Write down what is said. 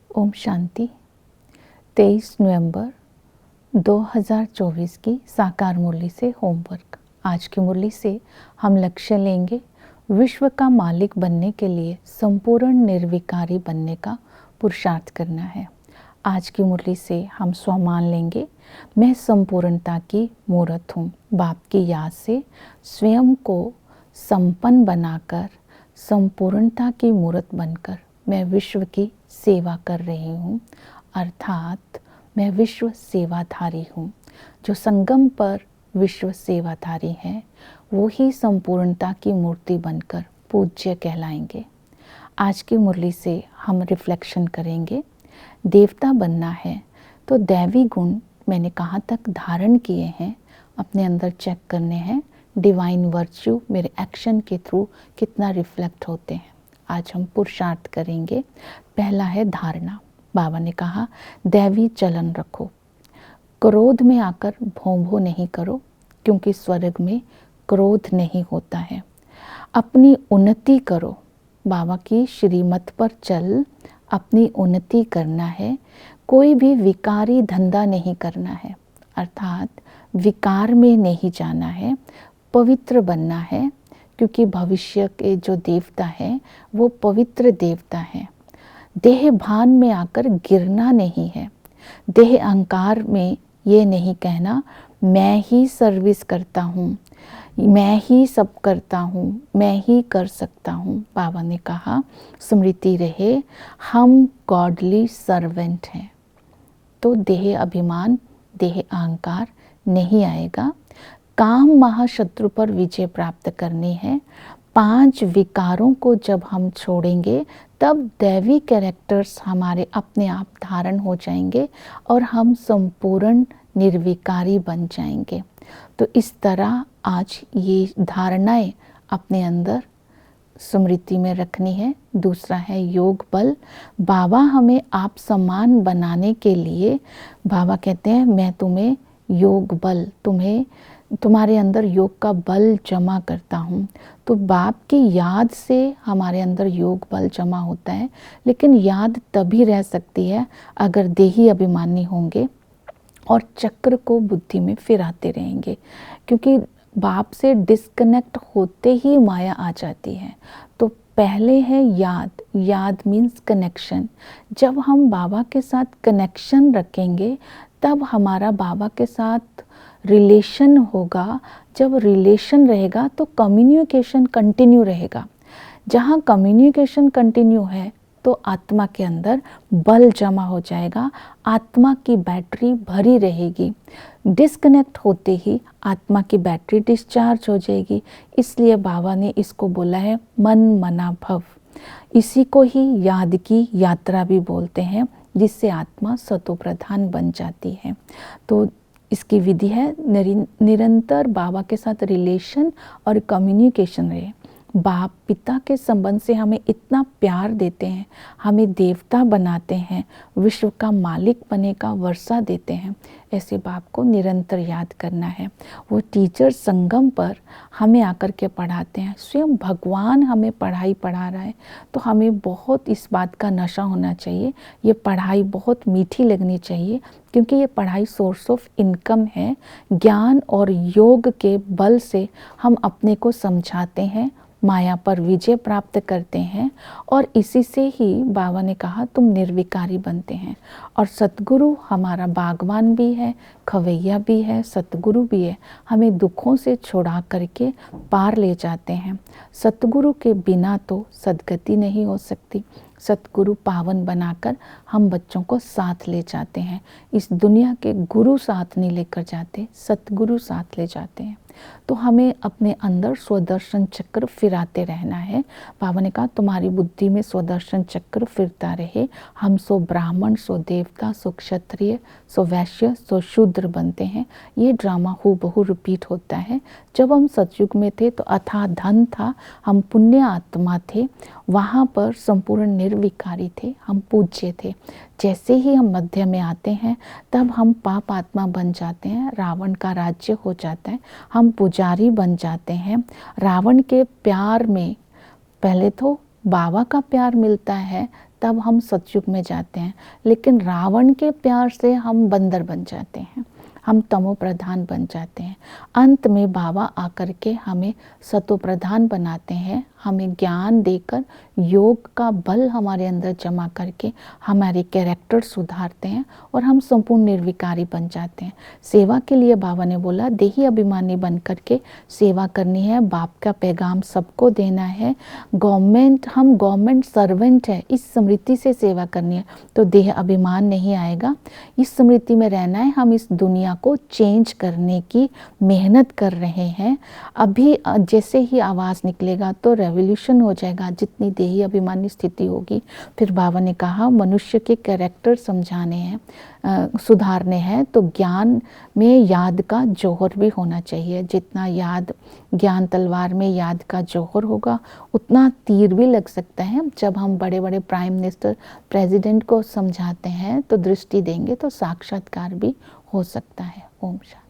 ओम शांति। 23 नवंबर 2024 की साकार मुरली से होमवर्क। आज की मुरली से हम लक्ष्य लेंगे विश्व का मालिक बनने के लिए संपूर्ण निर्विकारी बनने का पुरुषार्थ करना है। आज की मुरली से हम स्वमान लेंगे, मैं संपूर्णता की मूर्त हूँ। बाप की याद से स्वयं को संपन्न बनाकर संपूर्णता की मूर्त बनकर मैं विश्व की सेवा कर रही हूँ, अर्थात मैं विश्व सेवाधारी हूँ। जो संगम पर विश्व सेवाधारी हैं वो ही संपूर्णता की मूर्ति बनकर पूज्य कहलाएंगे। आज की मुरली से हम रिफ्लेक्शन करेंगे। देवता बनना है तो दैवी गुण मैंने कहाँ तक धारण किए हैं, अपने अंदर चेक करने हैं। डिवाइन वर्च्यू मेरे एक्शन के थ्रू कितना रिफ्लेक्ट होते हैं। आज हम पुरुषार्थ करेंगे। पहला है धारणा। बाबा ने कहा दैवी चलन रखो, क्रोध में आकर भों भों नहीं करो, क्योंकि स्वर्ग में क्रोध नहीं होता है। अपनी उन्नति करो, बाबा की श्रीमत पर चल, अपनी उन्नति करना है। कोई भी विकारी धंधा नहीं करना है, अर्थात विकार में नहीं जाना है। पवित्र बनना है, क्योंकि भविष्य के जो देवता है वो पवित्र देवता है। देह भान में आकर गिरना नहीं है। देह अहंकार में ये नहीं कहना मैं ही सर्विस करता हूँ, मैं ही सब करता हूँ, मैं ही कर सकता हूँ। बाबा ने कहा स्मृति रहे हम गॉडली सर्वेंट हैं। तो देह अभिमान, देह अहंकार नहीं आएगा। काम महाशत्रु पर विजय प्राप्त करनी है। 5 विकारों को जब हम छोड़ेंगे तब दैवी कैरेक्टर्स हमारे अपने आप धारण हो जाएंगे और हम संपूर्ण निर्विकारी बन जाएंगे। तो इस तरह आज ये धारणाएं अपने अंदर स्मृति में रखनी है। दूसरा है योग बल। बाबा हमें आप समान बनाने के लिए बाबा कहते हैं मैं तुम्हें योग बल, तुम्हारे अंदर योग का बल जमा करता हूँ। तो बाप की याद से हमारे अंदर योग बल जमा होता है, लेकिन याद तभी रह सकती है अगर देही अभिमानी होंगे और चक्र को बुद्धि में फिराते रहेंगे, क्योंकि बाप से डिस्कनेक्ट होते ही माया आ जाती है। तो पहले है याद। याद मीन्स कनेक्शन। जब हम बाबा के साथ कनेक्शन रखेंगे तब हमारा बाबा के साथ रिलेशन होगा। जब रिलेशन रहेगा तो कम्युनिकेशन कंटिन्यू रहेगा। जहाँ कम्युनिकेशन कंटिन्यू है तो आत्मा के अंदर बल जमा हो जाएगा, आत्मा की बैटरी भरी रहेगी। डिस्कनेक्ट होते ही आत्मा की बैटरी डिस्चार्ज हो जाएगी। इसलिए बाबा ने इसको बोला है मन मना भव। इसी को ही याद की यात्रा भी बोलते हैं, जिससे आत्मा सतो प्रधान बन जाती है। तो इसकी विधि है निरंतर बाबा के साथ रिलेशन और कम्युनिकेशन रहे। बाप पिता के संबंध से हमें इतना प्यार देते हैं, हमें देवता बनाते हैं, विश्व का मालिक बने का वर्षा देते हैं। ऐसे बाप को निरंतर याद करना है। वो टीचर संगम पर हमें आकर के पढ़ाते हैं, स्वयं भगवान हमें पढ़ाई पढ़ा रहा है। तो हमें बहुत इस बात का नशा होना चाहिए, ये पढ़ाई बहुत मीठी लगनी चाहिए, क्योंकि ये पढ़ाई सोर्स ऑफ इनकम है। ज्ञान और योग के बल से हम अपने को समझाते हैं, माया पर विजय प्राप्त करते हैं, और इसी से ही बाबा ने कहा तुम निर्विकारी बनते हैं। और सतगुरु हमारा बागवान भी है, खवैया भी है, सतगुरु भी है। हमें दुखों से छुड़ा करके पार ले जाते हैं। सतगुरु के बिना तो सद्गति नहीं हो सकती। सतगुरु पावन बनाकर हम बच्चों को साथ ले जाते हैं। इस दुनिया के गुरु साथ नहीं लेकर जाते, सतगुरु साथ ले जाते हैं। तो हमें अपने अंदर स्वदर्शन चक्र फिराते रहना है। बाबा ने कहा तुम्हारी बुद्धि में स्वदर्शन चक्र फिरता रहे। हम सो ब्राह्मण, सो देवता, सो क्षत्रिय, सो वैश्य, सो शूद्र बनते हैं। ये ड्रामा हूबहू रिपीट होता है। जब हम सतयुग में थे तो अथाह धन था, हम पुण्य आत्मा थे, वहाँ पर संपूर्ण निर्विकारी थे, हम पूज्य थे। जैसे ही हम मध्य में आते हैं तब हम पाप आत्मा बन जाते हैं, रावण का राज्य हो जाता है, हम पुजारी बन जाते हैं। रावण के प्यार में पहले तो बाबा का प्यार मिलता है, तब हम सतयुग में जाते हैं। लेकिन रावण के प्यार से हम बंदर बन जाते हैं, हम तमो प्रधान बन जाते हैं। अंत में बाबा आकर के हमें सतो प्रधान बनाते हैं, हमें ज्ञान देकर योग का बल हमारे अंदर जमा करके हमारे कैरेक्टर सुधारते हैं और हम संपूर्ण निर्विकारी बन जाते हैं। सेवा के लिए बाबा ने बोला देही अभिमानी बन करके सेवा करनी है, बाप का पैगाम सबको देना है। हम गवर्नमेंट सर्वेंट है, इस स्मृति से सेवा करनी है तो देह अभिमान नहीं आएगा। इस स्मृति में रहना है, हम इस दुनिया को चेंज करने की मेहनत कर रहे हैं। अभी जैसे ही आवाज़ निकलेगा तो रेवोल्यूशन हो जाएगा, जितनी देही अभिमानी स्थिति होगी। फिर बाबा ने कहा मनुष्य के कैरेक्टर समझाने हैं, सुधारने हैं, तो ज्ञान में याद का जौहर भी होना चाहिए। जितना याद ज्ञान तलवार में याद का जौहर होगा उतना तीर भी लग सकता है। जब हम बड़े बड़े प्राइम मिनिस्टर प्रेसिडेंट को समझाते हैं तो दृष्टि देंगे तो साक्षात्कार भी हो सकता है। ओम शांति।